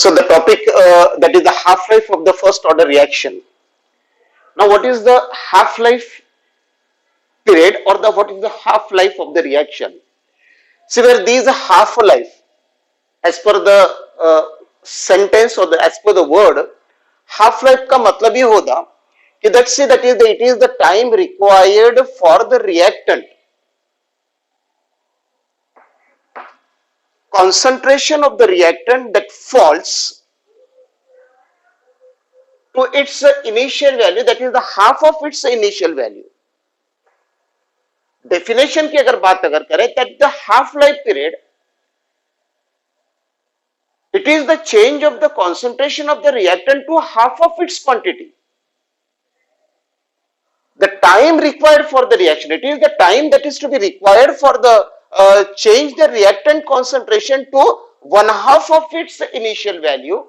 So the topic that is the half-life of the first order reaction. Now what is the half-life period or the what is the half-life of the reaction? See where these half-life as per the sentence or as per the word half-life का मतलब ये होगा कि let's say that it is the time required for the reactant concentration of the reactant that falls to its initial value, that is the half of its initial value. Definition की अगर बात करें that the half life period, it is the change of the concentration of the reactant to half of its quantity. The time required for the reaction, it is the time that is to be required for the change the reactant concentration to one half of its initial value,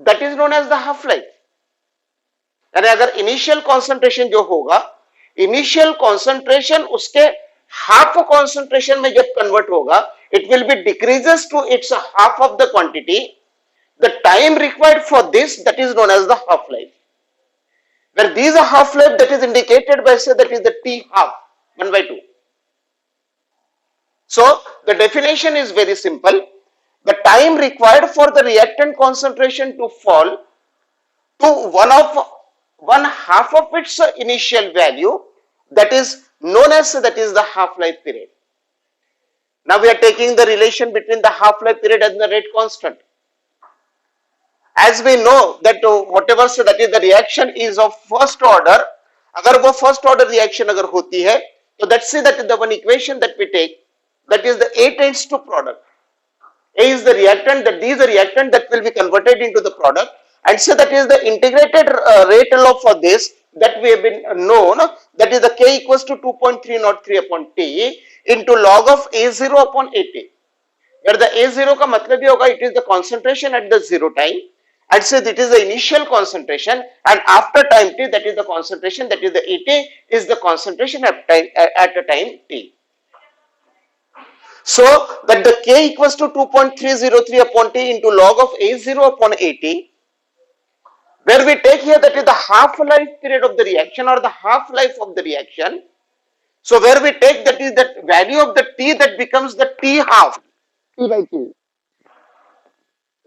that is known as the half life. यानी अगर initial concentration जो होगा, initial concentration उसके half concentration में जब convert होगा, it will be decreases to its half of the quantity. The time required for this, that is known as the half life. Where these are half life, that is indicated by say that is the T half 1 by 2. So the definition is very simple. The time required for the reactant concentration to fall to one half of its initial value, that is known as that is the half-life period. Now we are taking the relation between the half-life period and the rate constant. As we know that whatever say that is the reaction is of first order, अगर वो first order reaction अगर होती है, तो let's say that the one equation that we take, that is the A tends to product. A is the reactant, that is the reactant that will be converted into the product, and so that is the integrated rate law for this that we have been known, that is the K equals to 2.303 upon T into log of A0 upon AT, where the A0 का मतलब ये होगा it is the concentration at the zero time, and so it is the initial concentration, and after time T that is the concentration, that is the AT is the concentration at a time T. So that the K equals to 2.303 upon T into log of A0 upon AT, where we take here that is the half-life period of the reaction or the half-life of the reaction. So where we take that is that value of the T, that becomes the T half, T by T,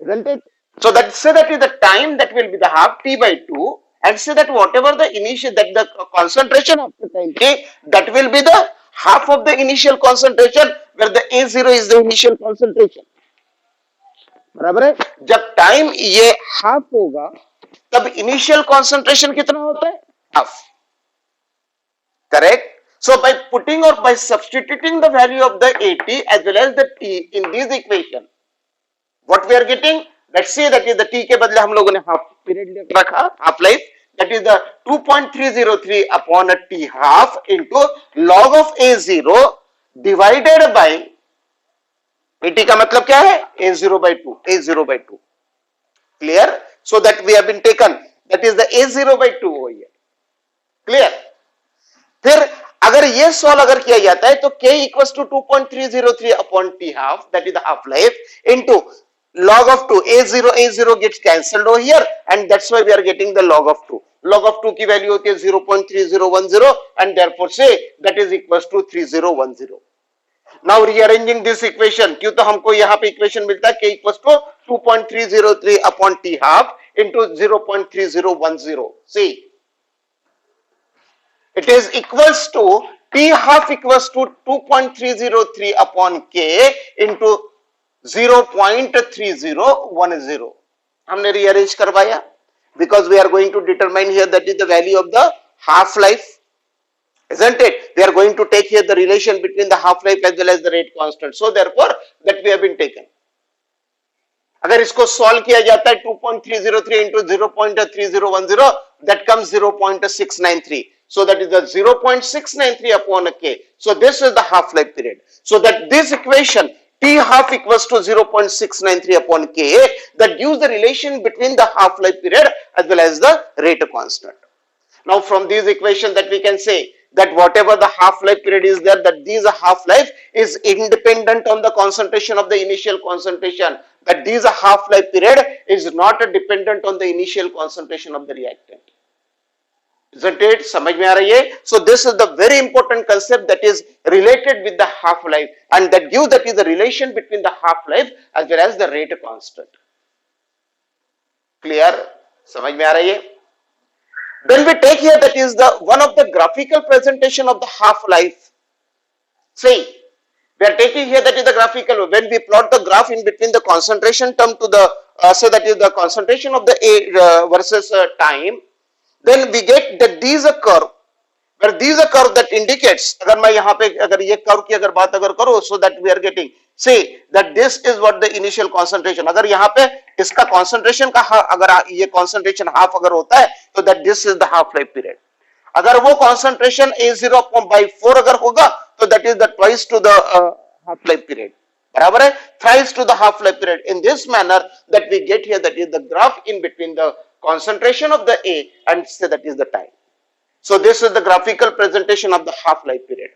isn't it? So that say that is the time that will be the half T by 2, and say that whatever the initial, that the concentration of the time T, that will be the half of the initial concentration, where the A0 is the initial concentration. बराबर है? जब time ये half होगा तब initial concentration कितना होता है? Half. Correct? So by putting or by substituting the value of the AT as well as the T in this equation, what we are getting? Let's say that is the T के बदले हम लोगों ने half period रखा, half life, that is the 2.303 upon a T half into log of A0 divided by AT का मतलब क्या है? A0 by 2, A0 by 2. Clear? So that we have been taken, that is the A0 by 2 हो गया. Clear? फिर अगर ये solve अगर किया जाता है तो K equals to 2.303 upon T half, that is the half life, into log of 2, A0 gets cancelled over here, and that's why we are getting the log of 2. Log of 2 की value होती है 0.3010, and therefore say that is equals to 3010. Now rearranging this equation, क्यों तो हमको यहाँ पे equation मिलता है K equals to 2.303 upon T half into 0.3010. See, it is equals to T half equals to 2.303 upon K into 0.3010. हमने rearrange करवाया because we are going to determine here that is the value of the half life, isn't it? We are going to take here the relation between the half life as well as the rate constant. So therefore that we have been taken. अगर इसको solve किया जाता है 2.303 into 0.3010, that comes 0.693. So that is the 0.693 upon a K. So this is the half life period. So that this equation T half equals to 0.693 upon K, that gives the relation between the half life period as well as the rate constant. Now from this equation that we can say that whatever the half-life period is there, that this half-life is independent on the concentration of the initial concentration, that this half-life period is not dependent on the initial concentration of the reactant. Isn't it? समझ में आ रही है? So this is the very important concept that is related with the half-life, and that gives that is the relation between the half-life as well as the rate constant. Clear? समझ में आ रही है? Then we take here that is the one of the graphical presentation of the half-life. See, we are taking here that is the graphical. When we plot the graph in between the concentration term to the so that is the concentration of the A versus time, then we get that these a curve. Where these a curve that indicates. अगर मैं यहाँ पे अगर ये curve की अगर बात अगर करूँ, so that we are getting see that this is what the initial concentration. अगर यहाँ पे इसका concentration का अगर ये concentration half अगर होता है, तो that this is the half life period. अगर वो concentration A0 by 4 अगर होगा, तो that is the twice to the half life period. बराबर है, thrice to the half life period. In this manner that we get here that is the graph in between the concentration of the A and say that is the time. So this is the graphical presentation of the half life period.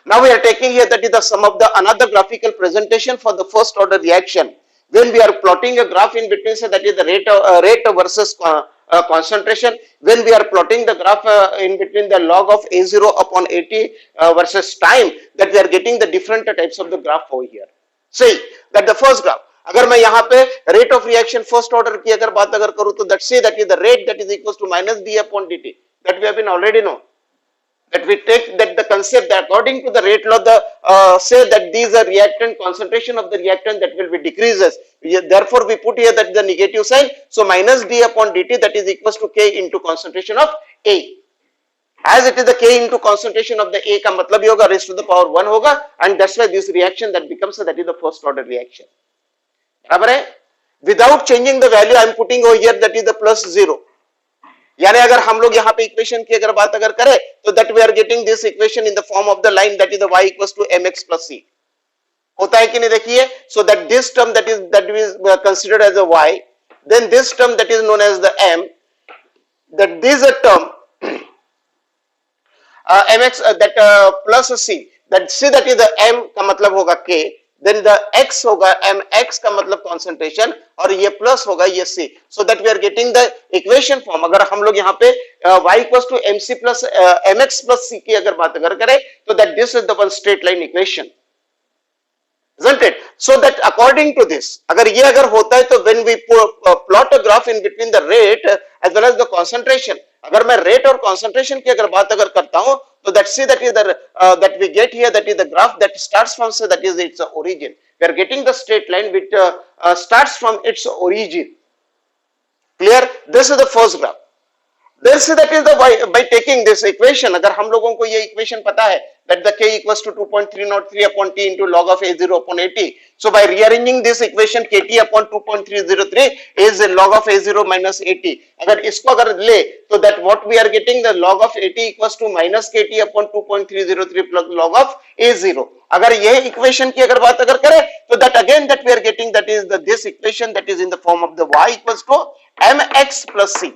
Now we are taking here that is the sum of the another graphical presentation for the first order reaction. When we are plotting a graph in between, say that is the rate versus concentration. When we are plotting the graph in between the log of A0 upon AT versus time, that we are getting the different types of the graph over here. See that the first graph. अगर मैं यहाँ पे rate of reaction first order की अगर बात अगर करूँ, तो that say that is the rate that is equals to minus d upon dt, that we have been already know. That we take that the concept that according to the rate law, the say that these are reactant concentration of the reactant that will be decreases. Therefore, we put here that the negative sign. So minus d upon dt that is equals to k into concentration of A. As it is the k into concentration of the A का मतलब ये होगा raised to the power 1 होगा, and that's why this reaction that becomes that is the first order reaction. बराबर है? Without changing the value, I am putting over here that is the plus 0. यानी अगर हम लोग यहाँ पे इक्वेशन की अगर बात अगर करें, तो that we are getting this equation in the form of the line that is the y equals to mx plus c. होता है कि नहीं देखिए? So that this term that is considered as a y, then this term that is known as the m, that this a term mx that plus c, that c that is the m का मतलब होगा k, then the x होगा mx का मतलब concentration, और ये plus होगा ये c. So that we are getting the equation form. अगर हम लोग यहाँ पे y equals to mc plus mx plus c की अगर बात अगर करें, तो that this is the one straight line equation, isn't it? So that according to this, अगर ये अगर होता है, तो when we plot a graph in between the rate as well as the concentration, अगर मैं rate और concentration की अगर बात अगर करता हूँ, तो that see that is the that we get here that is the graph that starts from say that is its origin. We are getting the straight line which starts from its origin. Clear? This is the first graph. Then see that is the by taking this equation, अगर हम लोगों को ये equation पता है that the k equals to 2.303 upon t into log of a0 upon at. So by rearranging this equation, kt upon 2.303 is the log of a0 minus at. अगर इसको अगर ले, तो that what we are getting the log of at equals to minus kt upon 2.303 plus log of a0. अगर ये equation की अगर बात अगर करें, तो that again that we are getting that is the this equation that is in the form of the y equals to mx plus c.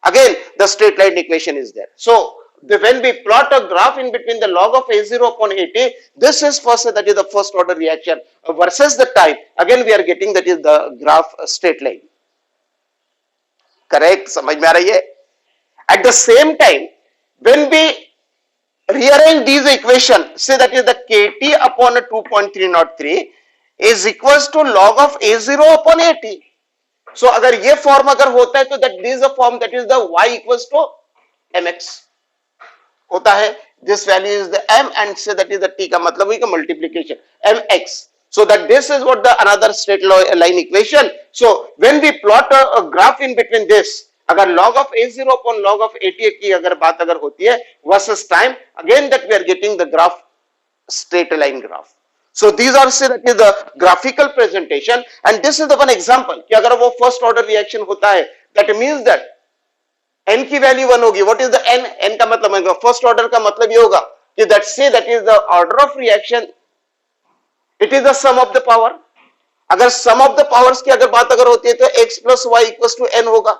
Again the straight line equation is there. So when we plot a graph in between the log of a0 upon at, this is first that is the first order reaction versus the time. Again we are getting that is the graph straight line. Correct? समझ में आ रही है? At the same time, when we rearrange these equation, say that is the kt upon 2.303 is equals to log of a0 upon at. So अगर ये form अगर होता है, तो that this is a form that is the y equals to mx होता है. This value is the m and say that is the t का मतलब है कि multiplication mx. So that this is what the another straight line equation. So when we plot a graph in between this, अगर log of a0 upon log of at की अगर बात अगर होती है versus time, again that we are getting the graph straight line graph. So these are say that is the graphical presentation, and this is the one example कि अगर वो first order reaction होता है, that means that n की value 1 होगी. What is the n? n का मतलब है फर्स्ट ऑर्डर का मतलब ये होगा कि that say that is the order of reaction, it is the sum of the power. अगर sum of the powers की अगर बात अगर होती है, तो x plus y equals to n होगा.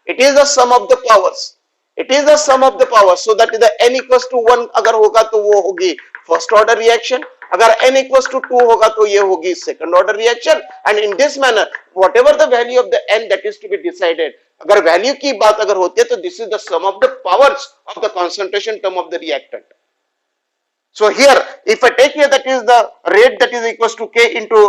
It is the sum of the powers. It is the sum of the powers. So that is the n equals to 1 अगर होगा, तो वो होगी फर्स्ट ऑर्डर रिएक्शन. अगर n equals to 2 होगा तो ये होगी second order reaction and in this manner whatever the value of the n that is to be decided, अगर वैल्यू की बात अगर होती है तो this is the sum of the powers of the concentration term of the reactant. So here if I take here that is the rate that is equals to k into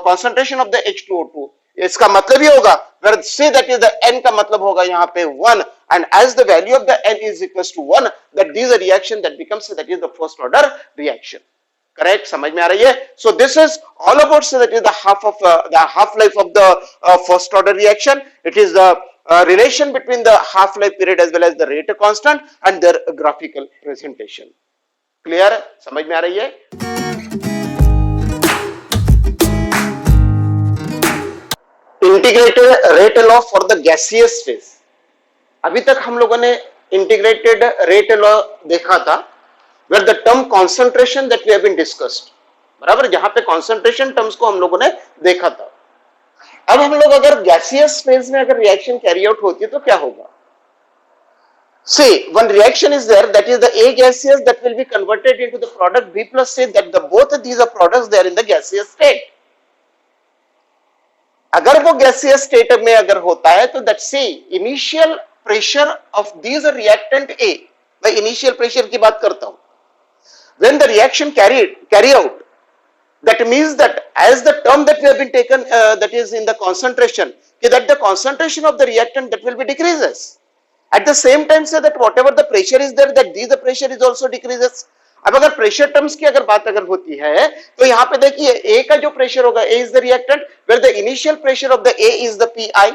concentration of the H2O2, इसका मतलब ये होगा where say that is the n का मतलब होगा यहाँ पे 1 and as the value of the n is equals to 1 that this is a reaction that becomes that is the first order reaction. Correct? समझ में आ रही है? So this is all about so that is the half life of the first order reaction. It is the relation between the half life period as well as the rate constant and their graphical presentation. Clear? समझ में आ रही है? Integrated rate law for the gaseous phase. अभी तक हम लोगों ने integrated rate law देखा था where the term concentration that we have been discussed, बराबर, जहां पे concentration terms को हम लोगों ने देखा था. अब हम लोग अगर गैसियस फेज में अगर रिएक्शन कैरी आउट होती है तो क्या होगा? See, one reaction is there that is the A gaseous that will be converted into the product B plus C, that the both of these are products they are in the gaseous state. अगर वो gaseous state में अगर होता है तो that C initial pressure of these reactant A, मैं initial pressure की बात करता हूं. When the reaction carry out, that means that as the term that we have been taken that is in the concentration, that the concentration of the reactant that will be decreases. At the same time say that whatever the pressure is there that the pressure is also decreases. अब अगर pressure terms की अगर बात अगर होती है तो यहाँ पे देखिए A का जो प्रेशर होगा A is the reactant where the initial pressure of the A is the PI,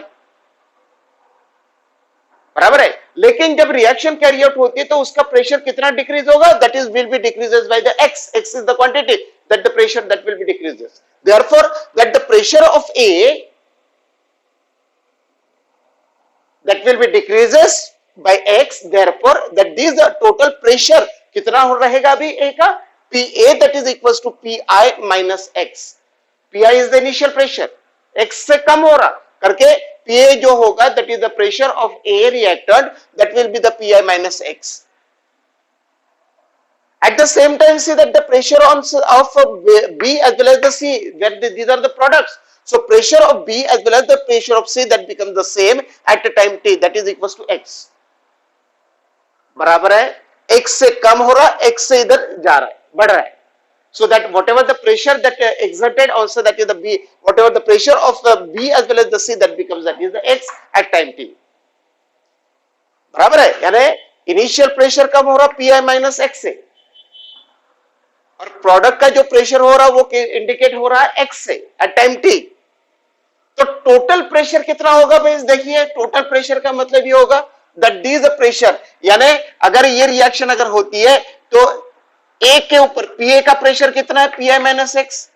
बराबर है. लेकिन जब रिएक्शन कैरी आउट होती है तो उसका प्रेशर कितना डिक्रीज होगा? That is will be decreases by the x. x is the quantity that the pressure that will be decreases. Therefore that the pressure of A that will be decreases by x, therefore that this the total pressure कितना हो रहेगा अभी A का? PA that is equals to PI minus x. PI is the initial pressure, x से कम हो रहा करके PA जो होगा that is the pressure of A reactant that will be the PI minus x. At the same time see that the pressure of B as well as the C, that these are the products. So pressure of B as well as the pressure of C that becomes the same at the time t, that is equals to x. बराबर है x से कम हो रहा, x से इधर जा रहा है, बढ़ रहा है. So that whatever the pressure that exerted also that is the B, whatever the pressure of B as well as the C that becomes that is the x at time t. बराबर है, यानी initial pressure कम हो रहा PI minus x से और product का जो pressure हो रहा वो इंडिकेट हो रहा है x से एट टाइम t. तो टोटल प्रेशर कितना होगा भाई? देखिए टोटल प्रेशर का मतलब ये होगा दैट दिस द प्रेशर, यानी अगर ये रिएक्शन अगर होती है तो A के ऊपर PA का प्रेशर कितना है? PI minus x.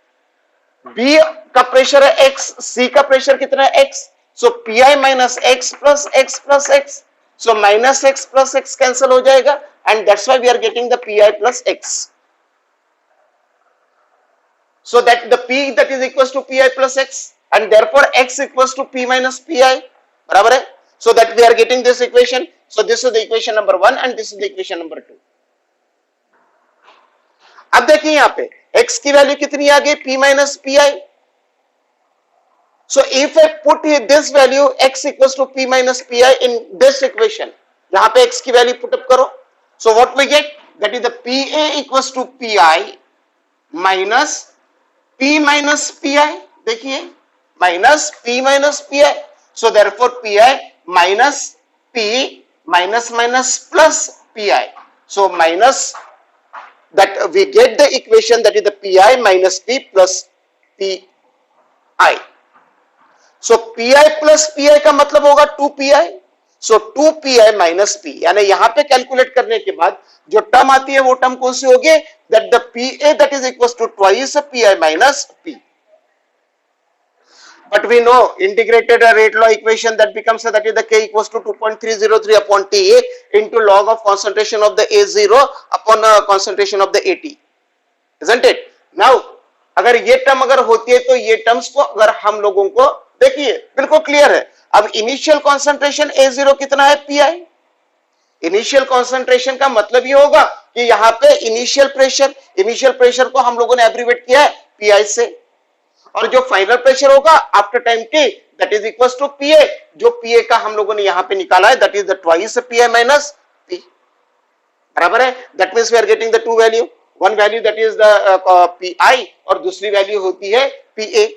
B का प्रेशर है x, C का प्रेशर कितना है? x. So PI minus x plus x plus x. So minus x plus x cancel हो जाएगा and that's why we are getting the PI plus x. So that the P that is equals to PI plus x and therefore x equals to P minus PI, बराबर है. So that we are getting this equation. So this is the equation number 1 and this is the equation number 2. अब देखिए यहाँ पे x की value कितनी आ गई? P minus PI. So if I put here this value x equals to P minus PI in this equation, यहाँ पे x की वैल्यू पुट अप करो. So what we get? That is the PA equals to PI minus P minus PI. देखिए minus P minus PI. So therefore PI minus P minus minus plus PI. So minus that we get the equation that is the PI minus P plus PI. So PI plus PI का मतलब होगा 2PI. So 2PI minus P, यानी यहां पे calculate करने के बाद जो टर्म आती है वो टर्म कौन सी होगी? That the PA that is equals to twice PI minus P. But we know integrated rate law equation that becomes that is the K equals to 2.303 upon T into log of concentration of the A0 upon concentration of the AT, isn't it? Now अगर ये term अगर होती है तो ये terms को अगर हम लोगों को देखिए बिल्कुल क्लियर है. अब इनिशियल कॉन्सेंट्रेशन A0 कितना है? PI. इनिशियल कॉन्सेंट्रेशन का मतलब ये होगा कि यहां पे इनिशियल प्रेशर को हम लोगों ने एब्रीवेट किया है पीआई से, और जो फाइनल प्रेशर होगा after time t that is equal to P A, जो पीए का हम लोगों ने यहां पे निकाला है that is the twice PI minus P, बराबर है। That means we are getting the two value, one value that is the PI और दूसरी वैल्यू होती है पीए।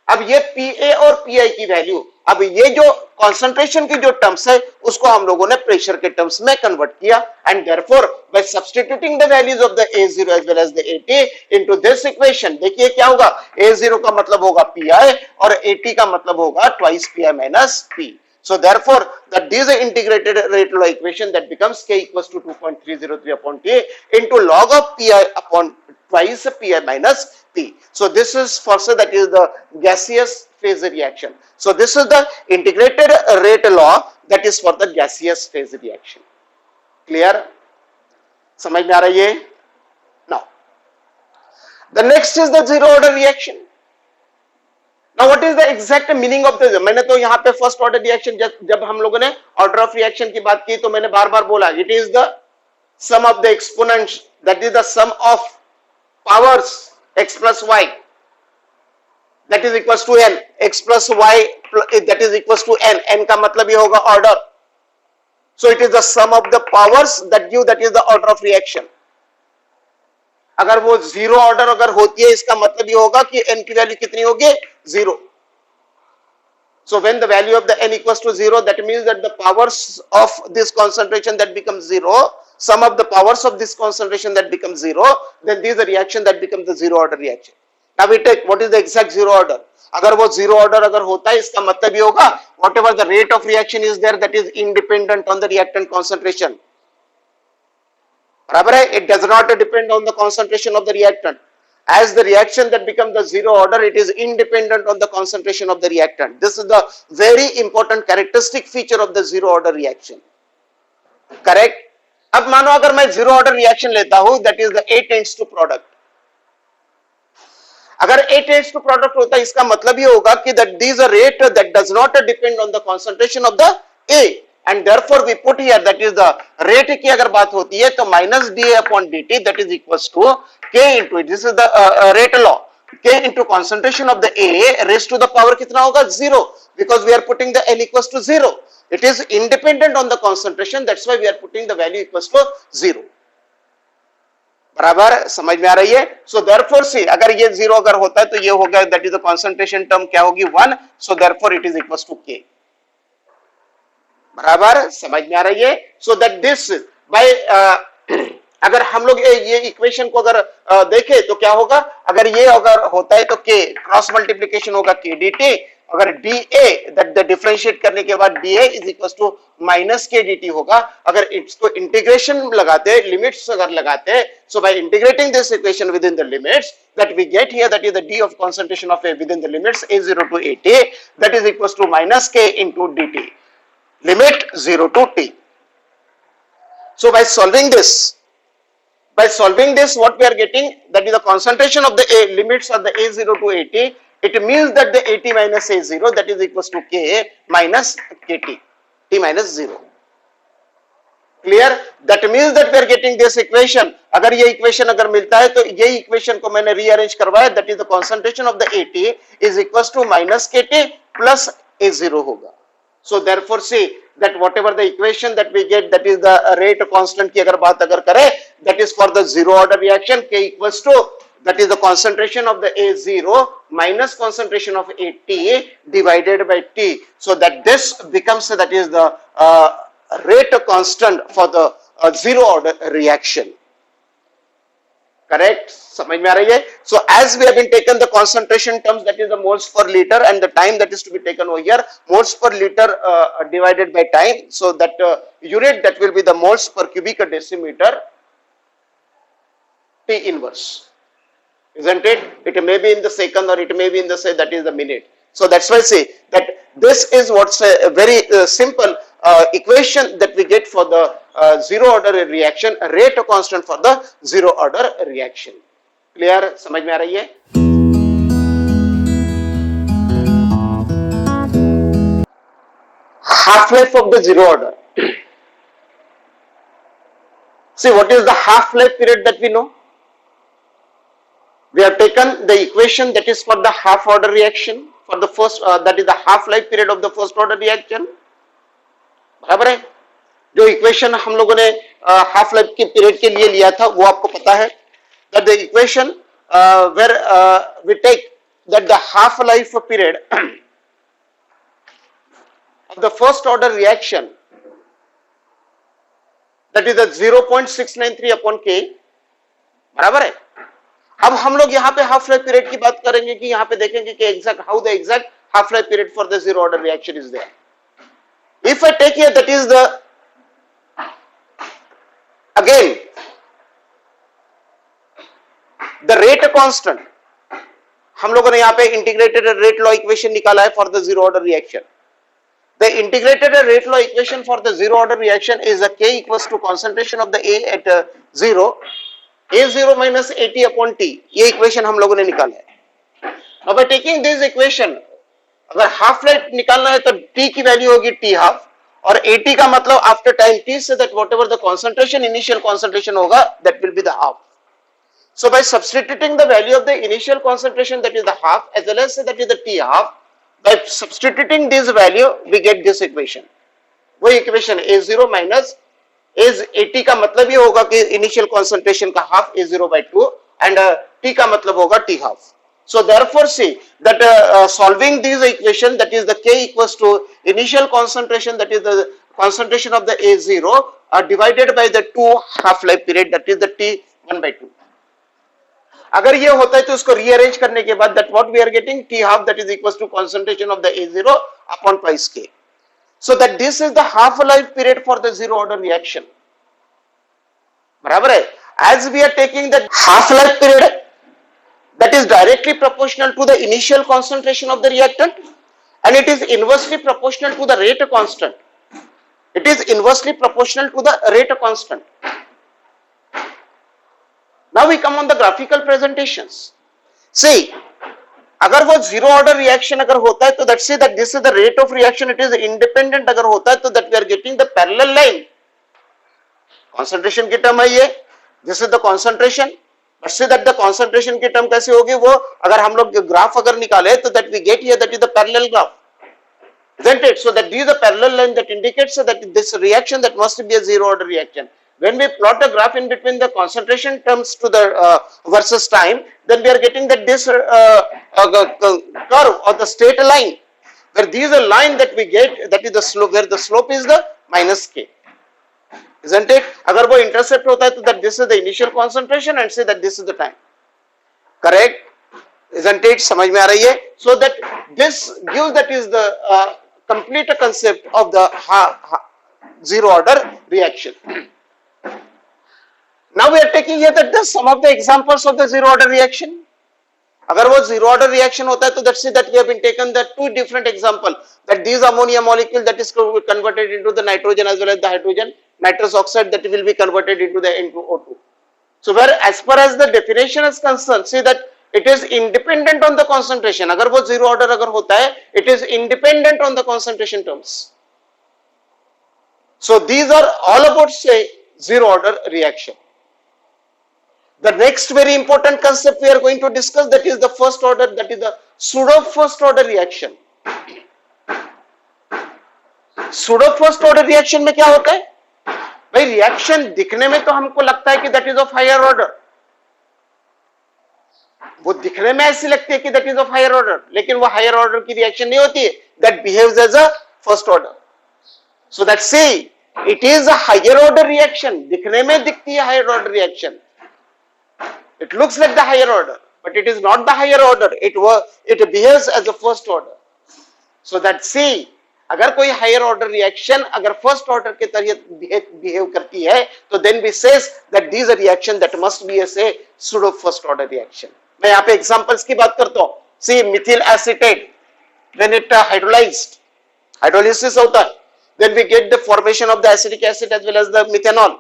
अब ये पीए और पीआई की वैल्यू, अब ये जो कॉन्सेंट्रेशन की जो टर्म्स है उसको हम लोगों ने प्रेशर के टर्म्स में कन्वर्ट किया, and therefore by substituting the values of the A0 as well as the AT into this equation, देखिए क्या होगा, A0 का मतलब होगा पीआई और AT का मतलब होगा twice PI minus P. So therefore, that this integrated rate law equation that becomes K equals to 2.303 upon T into log of Pi upon twice Pi minus P. So this is first, that is the gaseous phase reaction. So this is the integrated rate law that is for the gaseous phase reaction. Clear? समझ में आ रही है? Now, the next is the zero order reaction. Now what is the exact meaning of this? मैंने तो यहाँ पे first order reaction, जब हम लोगों ने ऑर्डर ऑफ रिएक्शन की बात की तो मैंने बार बार बोला it is the sum of the exponents, that is the sum of powers x plus y that is equals to n, x plus y that is equals to n, n का मतलब ये होगा order, so it is the sum of the powers that give, that is the order of reaction. अगर वो zero order अगर होती है इसका मतलब ये होगा कि n की वैल्यू कितनी होगी, zero. So when the value of the n equals to 0, that means that the powers of this concentration that becomes 0, sum of the powers of this concentration that becomes 0, then this is a reaction that becomes the zero order reaction. Now we take what is the exact zero order. अगर वो zero order अगर होता है इसका मतलब ये होगा whatever the rate of reaction is there, that is independent on the reactant concentration. बराबर है, it does not depend on the concentration of the reactant. As the reaction that becomes the zero order, it is independent on the concentration of the reactant. This is the very important characteristic feature of the zero order reaction. Correct? अब मानो अगर मैं zero order reaction लेता हूं, that is the A tends to product. अगर A tends to product होता है इसका मतलब ये होगा कि that this is a rate that does not depend on the concentration of the A, and therefore we put here that is the rate की अगर बात होती है तो minus dA upon dt that is equals to K into it. This is the rate law. K into concentration of the A raised to the power कितना होगा, 0, because we are putting the n equals to 0. It is independent on the concentration, that's why we are putting the value equals to 0. बराबर समझ में आ रही है? So therefore see, अगर ये 0 अगर होता है तो ये होगा that is the concentration term क्या होगी, 1. So therefore it is equals to K. बराबर समझ में आ रही है? So that this by अगर हम लोग ये इक्वेशन को अगर देखें तो क्या होगा, अगर ये अगर होता है तो k क्रॉस मल्टीप्लिकेशन होगा k dt, अगर dA दैट द डिफरेंशिएट करने के बाद dA is equal to minus k dt होगा। अगर इसको इंटीग्रेशन लगाते हैं, लिमिट्स अगर लगाते हैं, so by integrating this equation within the limits that we get here, that is the d of concentration of A within the limits A0 to AT, that is equals to minus k into dt, limit 0 to t. So by solving this, what we are getting, that is the concentration of the A limits of the A0 to AT, it means that the AT minus A0 that is equals to K minus KT, T minus 0. Clear? That means that we are getting this equation. अगर ये equation अगर मिलता है तो ये equation को मैंने rearrange करवाया, that is the concentration of the AT is equals to minus KT plus A0 होगा. So therefore see that whatever the equation that we get, that is the rate constant की अगर बात अगर करें, that is for the zero order reaction, K equals to that is the concentration of the A0 minus concentration of AT divided by T. So that this becomes that is the rate constant for the zero order reaction. Correct? समझ में आ रही है? So as we have been taken the concentration terms, that is the moles per liter, and the time that is to be taken over here, moles per liter divided by time. So that unit that will be the moles per cubic decimeter T inverse. Isn't it? It may be in the second or it may be in the say that is the minute. So that's why I say that this is what's a very simple equation that we get for the zero order reaction, rate constant for the zero order reaction. Clear? समझ में आ रही है? Half life of the zero order. See, what is the half-life period that we know? We have taken the equation that is for the half order reaction for the first, that is the half-life period of the first order reaction. बराबर है? जो equation हम लोगों ने half life के period के लिए लिया था वो आपको पता है that the equation where we take that the half life period of the first order reaction that is the 0.693 upon k, बराबर है? अब हम लोग यहाँ पे हाफ लाइफ पीरियड की बात करेंगे कि यहाँ पे देखेंगे कि exact how the exact half life period for the zero order reaction is there. If I take here that is the again the rate constant, हम लोगों ने यहाँ पे इंटीग्रेटेड रेट लॉ इक्वेशन निकाला है for the zero order reaction. The integrated rate law equation for the zero order reaction is a K equals to concentration of the A at 0, A0 minus AT upon T. ये equation हम लोगों ने निकाला है. Now by taking this equation, अगर half life निकालना है तो T की वैल्यू होगी T हाफ और AT का मतलब आफ्टर टाइम T से that whatever the concentration, initial concentration होगा that will be the half. So by substituting the value of the initial concentration that is the half as well as that is the T half, by substituting this value we get this equation. वो equation A0 minus AT का मतलब ये होगा कि initial concentration का half A0 by 2 and T का मतलब होगा T half. So therefore see that solving this equation that is the K equals to initial concentration that is the concentration of the A0 divided by the 2 half life period that is the T1 by 2. अगर ये होता है तो उसको rearrange करने के बाद that what we are getting T half that is equals to concentration of the A0 upon pi k. So that this is the half life period for the zero order reaction. बराबर है? As we are taking the half life period that is directly proportional to the initial concentration of the reactant and it is inversely proportional to the rate constant. It is inversely proportional to the rate constant. Now we come on the graphical presentations. See, अगर वो zero order reaction अगर होता है तो that say that this is the rate of reaction, it is independent अगर होता है तो that we are getting the parallel line. Concentration की term है ये, this is the concentration. But say that the concentration की term कैसे होगी वो अगर हम लोग ग्राफ अगर निकाले तो that we get here that is the parallel graph, isn't it? So that this is the parallel line that indicates that this reaction that must be a zero order reaction. When we plot a graph in between the concentration terms to the versus time, then we are getting that this curve or the straight line, where this is a line that we get that is the slope, where the slope is the minus k, isn't it? अगर वो intercept होता है तो that this is the initial concentration and say that this is the time, correct? Isn't it? समझ में आ रही है? So that this gives that is the complete concept of the zero order reaction. Now we are taking here that some of the examples of the zero order reaction. अगर वो zero order reaction होता है तो that's it that we have been taken the two different example that these ammonia molecule that is converted into the nitrogen as well as the hydrogen, nitrous oxide that will be converted into the N2O2. So where as far as the definition is concerned, see that it is independent on the concentration. अगर वो zero order अगर होता है, it is independent on the concentration terms. So these are all about say zero order reaction. The next very important concept we are going to discuss that is the first order, that is the pseudo first order reaction. Pseudo first order reaction में क्या होता है? भाई reaction दिखने में तो हमको लगता है कि that is of higher order. वो दिखने में ऐसी लगती है कि that is of higher order, लेकिन वो higher order की रिएक्शन नहीं होती है. That behaves as a first order. So that say it is a higher order reaction. दिखने में दिखती है higher order reaction. It looks like the higher order, but it is not the higher order. It behaves as a first order. So that see, अगर कोई higher order reaction अगर first order के तरह behave करती है, तो then we says that these are reaction that must be a say pseudo first order reaction. मैं यहाँ पे examples की बात करता हूँ. See methyl acetate, when it hydrolyzed, hydrolysis होता है, then we get the formation of the acetic acid as well as the methanol.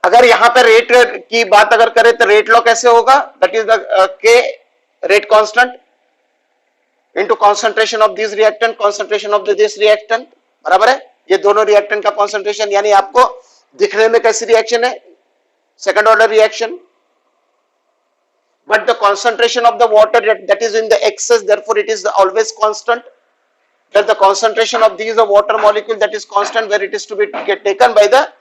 अगर यहाँ पे रेट की बात अगर करें तो रेट लॉ कैसे होगा? दैट इज द के rate constant into concentration of this reactant, concentration of this reactant, बराबर है? ये दोनों रिएक्टेंट का कॉन्सेंट्रेशन, यानी आपको दिखने में कैसी रिएक्शन है, second order reaction, but the concentration of the water that is in the excess, therefore it is always constant. That the concentration of these water molecule that is constant, where it is to be taken by the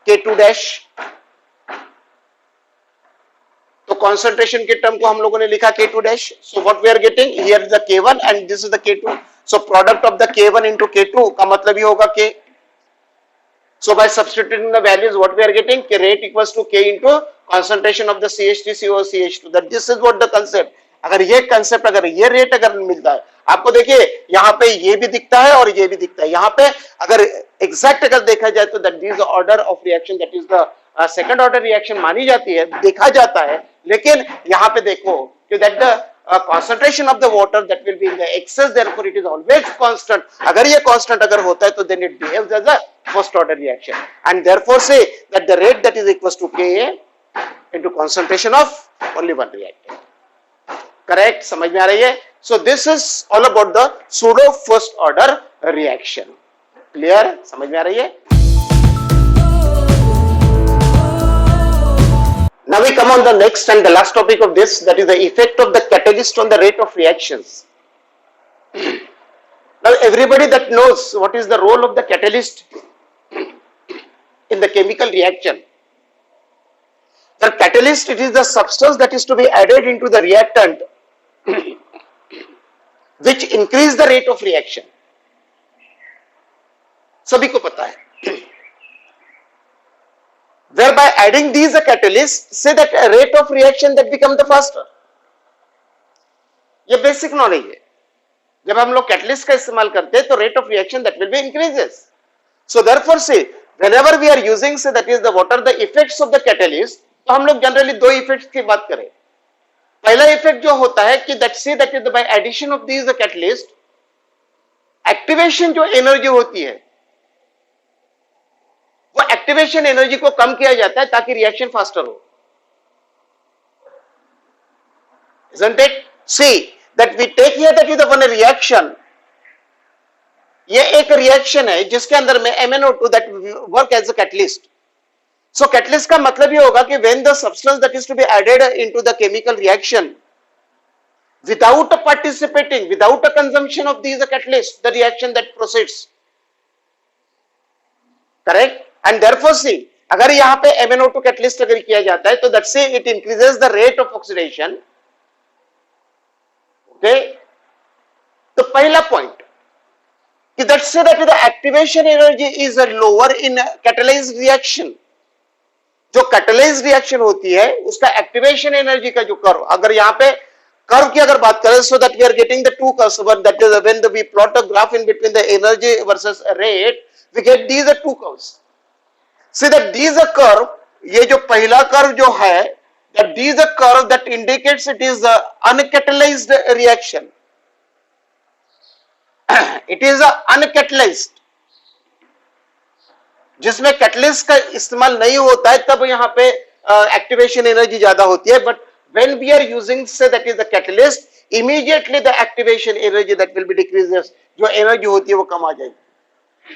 K2 dash. तो concentration के term को हम लोगों ने लिखा K2 dash. So what we are getting here is the K1 and this is the K2. So product of the K1 into K2 का मतलब ये होगा K. So by substituting the values, what we are getting, K rate equals to K into concentration of the CH3CO CH2. That this is what the concept. अगर ये concept, अगर ये rate अगर मिलता है आपको, देखिए यहाँ पे ये भी दिखता है और ये भी दिखता है, यहाँ पे अगर exact अगर देखा जाए तो that is the order of reaction, that is the second order reaction मानी जाती है, देखा जाता है, लेकिन यहाँ पे देखो कि that the concentration of the water that will be in the excess, therefore it is always constant. अगर ये constant अगर होता है तो then it behaves as a first order reaction, and therefore say that the rate that is equals to Ka into concentration of only one reactant. Correct? समझ में आ रही है? So this is all about the pseudo first order reaction. Clear? समझ में आ रही है? Now we come on the next and the last topic of this, that is the effect of the catalyst on the rate of reactions. Now everybody that knows what is the role of the catalyst in the chemical reaction. The catalyst, it is the substance that is to be added into the reactant which increase the rate of reaction. सभी को पता है. Whereby adding these catalysts, say that a rate of reaction that become the faster. ये basic knowledge है. जब हम लोग catalyst का इस्तेमाल करते हैं तो rate of reaction that will be increases. So therefore say whenever we are using, say that is the what are the effects of the catalyst, तो हम लोग generally दो effects की बात करें. पहला effect जो होता है कि that say that is by addition of these catalyst, activation जो energy होती है वो एक्टिवेशन एनर्जी को कम किया जाता है ताकि रिएक्शन फास्टर हो. Isn't it? See that we take here that is the one reaction. ये एक रिएक्शन है जिसके अंदर में MnO2 that work as a catalyst. So catalyst का मतलब ये होगा कि when the substance that is to be added into the chemical reaction without participating, without a consumption of these catalysts, the reaction that proceeds. Correct? And therefore see, अगर यहाँ पे MnO2 catalyst अगर किया जाता है तो that say it increases the rate of oxidation. Okay? तो पहला point कि that say that the activation energy is lower in catalyzed reaction. जो catalyzed reaction होती है उसका activation energy का जो curve, अगर यहाँ पे curve की अगर बात करें, so that we are getting the two curves, but that is when we plot a graph in between the energy versus rate, we get these are two curves. See that these are curve, ये जो पहला curve जो है, that these are curve that indicates it is a uncatalyzed reaction. It is a uncatalyzed, जिसमें catalyst का इस्तेमाल नहीं होता है तब यहाँ पे activation energy ज्यादा होती है, but when we are using say that is the catalyst, immediately the activation energy that will be decreases, जो energy होती है वो कम आ जाएगी.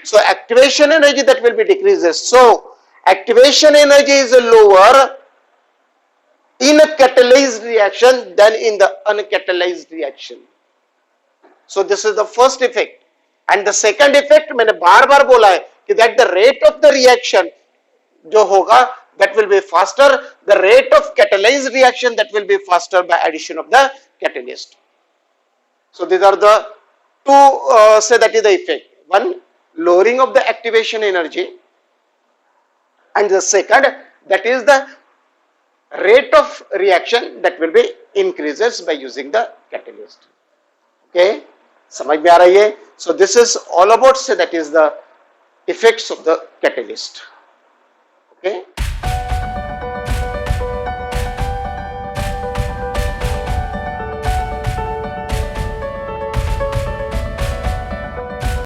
So activation energy that will be decreases. So activation energy is lower in a catalyzed reaction than in the uncatalyzed reaction. So this is the first effect. And the second effect मैंने बार बार बोला है कि that the rate of the reaction जो होगा that will be faster, the rate of catalyzed reaction that will be faster by addition of the catalyst. So these are the two say that is the effect. One, lowering of the activation energy, and the second that is the rate of reaction that will be increases by using the catalyst. Okay, समझ में आ रही है? So this is all about say that is the effects of the catalyst.